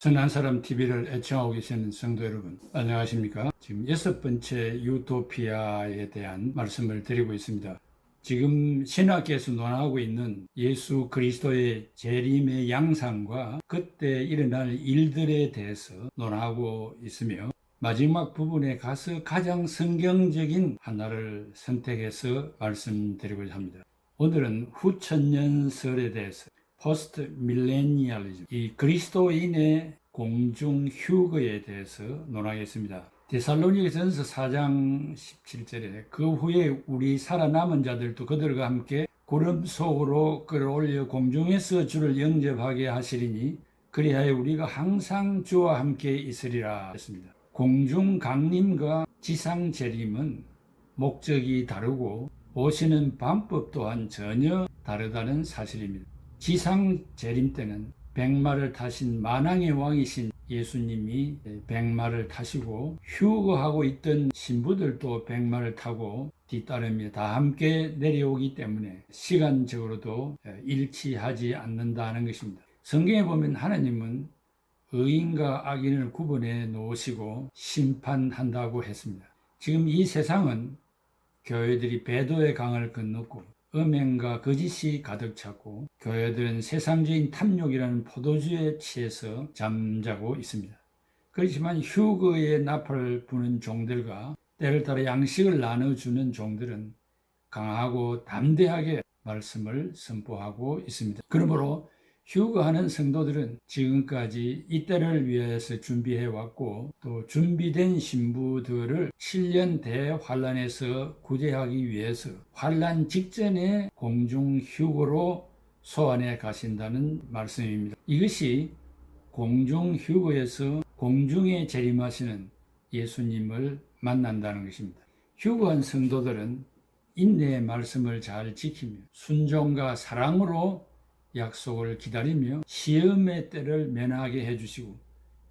선한 사람 TV를 애청하고 계시는 성도 여러분, 안녕하십니까? 지금 6번째 유토피아에 대한 말씀을 드리고 있습니다. 지금 신학계에서 논하고 있는 예수 그리스도의 재림의 양상과 그때 일어날 일들에 대해서 논하고 있으며, 마지막 부분에 가서 가장 성경적인 하나를 선택해서 말씀드리고자 합니다. 오늘은 후천년설에 대해서 포스트 밀레니얼리즘, 이 그리스도인의 공중 휴거에 대해서 논하겠습니다. 데살로니가전서 4장 17절에 그 후에 우리 살아남은 자들도 그들과 함께 구름 속으로 끌어올려 공중에서 주를 영접하게 하시리니 그리하여 우리가 항상 주와 함께 있으리라 했습니다. 공중 강림과 지상 재림은 목적이 다르고 오시는 방법 또한 전혀 다르다는 사실입니다. 지상 재림 때는 백마를 타신 만왕의 왕이신 예수님이 백마를 타시고 휴거하고 있던 신부들도 백마를 타고 뒤따르며 다 함께 내려오기 때문에 시간적으로도 일치하지 않는다는 것입니다. 성경에 보면 하나님은 의인과 악인을 구분해 놓으시고 심판한다고 했습니다. 지금 이 세상은 교회들이 배도의 강을 건넜고 음행과 거짓이 가득 찼고 교회들은 세상적인 탐욕이라는 포도주에 취해서 잠자고 있습니다. 그렇지만 휴거의 나팔을 부는 종들과 때를 따라 양식을 나눠주는 종들은 강하고 담대하게 말씀을 선포하고 있습니다. 그러므로 휴거하는 성도들은 지금까지 이때를 위해서 준비해왔고 또 준비된 신부들을 7년 대환란에서 구제하기 위해서 환란 직전에 공중 휴거로 소환해 가신다는 말씀입니다. 이것이 공중 휴거에서 공중에 재림하시는 예수님을 만난다는 것입니다. 휴거한 성도들은 인내의 말씀을 잘 지키며 순종과 사랑으로 약속을 기다리며 시험의 때를 면하게 해주시고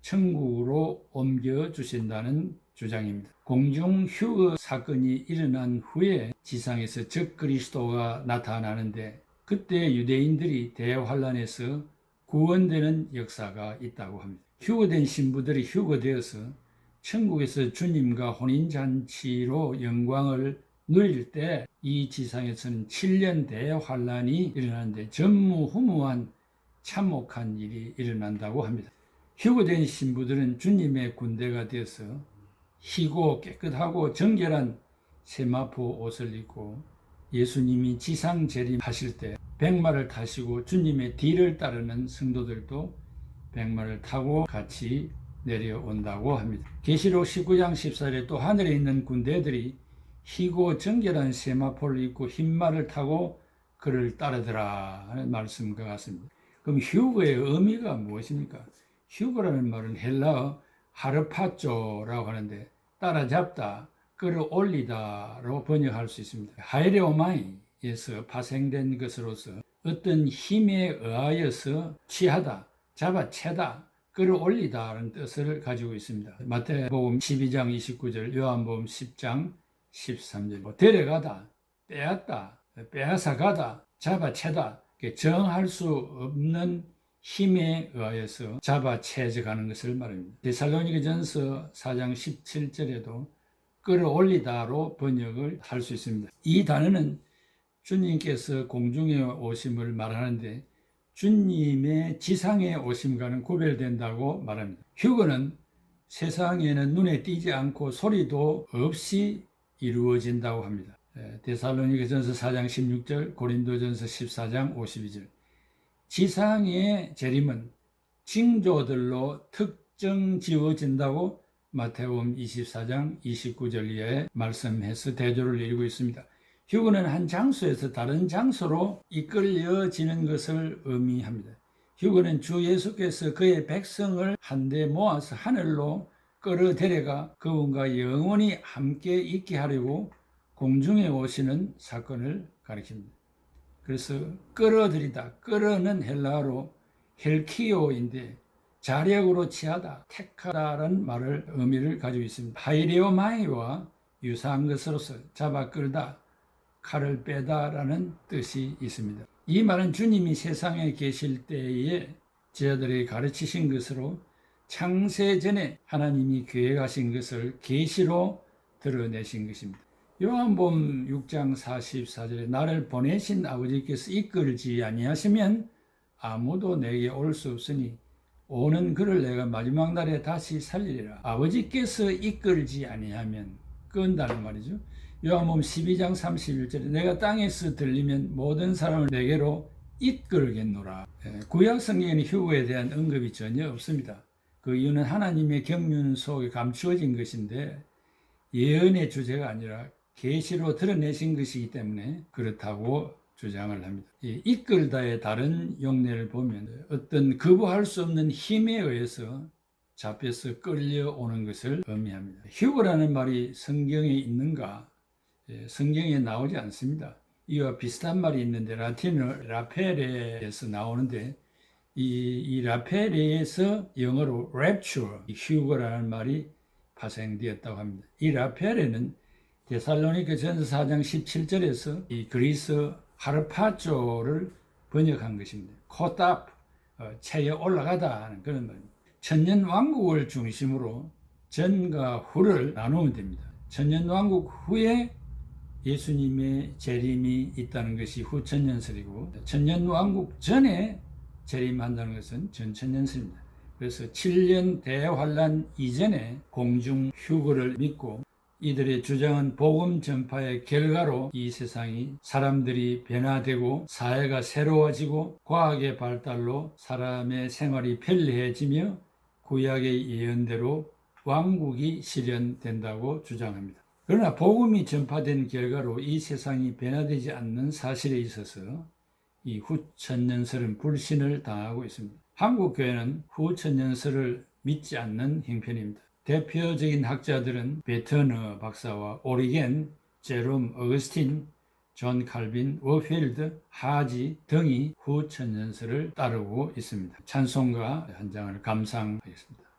천국으로 옮겨주신다는 주장입니다. 공중 휴거 사건이 일어난 후에 지상에서 적그리스도가 나타나는데 그때 유대인들이 대환란에서 구원되는 역사가 있다고 합니다. 휴거된 신부들이 휴거되어서 천국에서 주님과 혼인잔치로 영광을 누릴 때 이 지상에서는 7년 대환란이 일어나는데 전무후무한 참혹한 일이 일어난다고 합니다. 휴거된 신부들은 주님의 군대가 되어서 희고 깨끗하고 정결한 세마포 옷을 입고 예수님이 지상 재림하실 때 백마를 타시고 주님의 뒤를 따르는 성도들도 백마를 타고 같이 내려온다고 합니다. 계시록 19장 14절에 또 하늘에 있는 군대들이 희고 정결한 세마포를 입고 흰말을 타고 그를 따르더라 하는 말씀과 같습니다. 그럼 휴거의 의미가 무엇입니까? 휴거라는 말은 헬라어 하르파조라고 하는데 따라잡다, 끌어올리다로 번역할 수 있습니다. 하이레오마이에서 파생된 것으로서 어떤 힘에 의하여서 취하다, 잡아채다, 끌어올리다라는 뜻을 가지고 있습니다. 마태복음 12장 29절, 요한복음 10장 13절, 데려가다, 빼앗다, 빼앗아가다, 잡아채다, 정할 수 없는 힘에 의하여서 잡아채져가는 것을 말합니다. 데살로니가전서 4장 17절에도 끌어올리다로 번역을 할 수 있습니다. 이 단어는 주님께서 공중에 오심을 말하는데 주님의 지상에 오심과는 구별된다고 말합니다. 휴거는 세상에는 눈에 띄지 않고 소리도 없이 이루어진다고 합니다. 데살로니가전서 4장 16절, 고린도전서 14장 52절. 지상의 재림은 징조들로 특정 지어진다고 마태복음 24장 29절에 말씀해서 대조를 이루고 있습니다. 휴거는 한 장소에서 다른 장소로 이끌려지는 것을 의미합니다. 휴거는 주 예수께서 그의 백성을 한데 모아서 하늘로 끌어 데려가 그분과 영원히 함께 있게 하려고 공중에 오시는 사건을 가리킵니다. 그래서 끌어들이다, 끌어는 헬라어로 헬키오인데 자력으로 취하다, 택하다라는 말을 의미를 가지고 있습니다. 하이레오마이와 유사한 것으로서 잡아 끌다, 칼을 빼다라는 뜻이 있습니다. 이 말은 주님이 세상에 계실 때에 제자들에게 가르치신 것으로 창세 전에 하나님이 계획하신 것을 계시로 드러내신 것입니다. 요한복음 6장 44절에 나를 보내신 아버지께서 이끌지 아니하시면 아무도 내게 올 수 없으니 오는 그를 내가 마지막 날에 다시 살리리라. 아버지께서 이끌지 아니하면 끈다는 말이죠. 요한복음 12장 31절에 내가 땅에서 들리면 모든 사람을 내게로 이끌겠노라. 구약 성경에는 휴거에 대한 언급이 전혀 없습니다. 그 이유는 하나님의 경륜 속에 감추어진 것인데 예언의 주제가 아니라 계시로 드러내신 것이기 때문에 그렇다고 주장을 합니다. 이끌다의 다른 용례를 보면 어떤 거부할 수 없는 힘에 의해서 잡혀서 끌려오는 것을 의미합니다. 휴거라는 말이 성경에 있는가? 성경에 나오지 않습니다. 이와 비슷한 말이 있는데 라틴어 라페레에서 나오는데 이 라페레에서 영어로 rapture, 휴거라는 말이 파생되었다고 합니다. 이 라페레는 데살로니가전서 4장 17절에서 이 그리스 하르파조를 번역한 것입니다. 코답, 체에 올라가다 하는 그런 말입니다. 천년 왕국을 중심으로 전과 후를 나누면 됩니다. 천년 왕국 후에 예수님의 재림이 있다는 것이 후천년설이고 천년 왕국 전에 재림한다는 것은 전천년설입니다. 그래서 7년 대환란 이전에 공중 휴거를 믿고 이들의 주장은 복음 전파의 결과로 이 세상이 사람들이 변화되고 사회가 새로워지고 과학의 발달로 사람의 생활이 편리해지며 구약의 예언대로 왕국이 실현된다고 주장합니다. 그러나 복음이 전파된 결과로 이 세상이 변화되지 않는 사실에 있어서 이 후천년설은 불신을 당하고 있습니다. 한국 교회는 후천년설을 믿지 않는 형편입니다. 대표적인 학자들은 베터너 박사와 오리겐, 제롬 어거스틴, 존 칼빈, 워필드, 하지 등이 후천년설을 따르고 있습니다. 찬송가 한 장을 감상하겠습니다.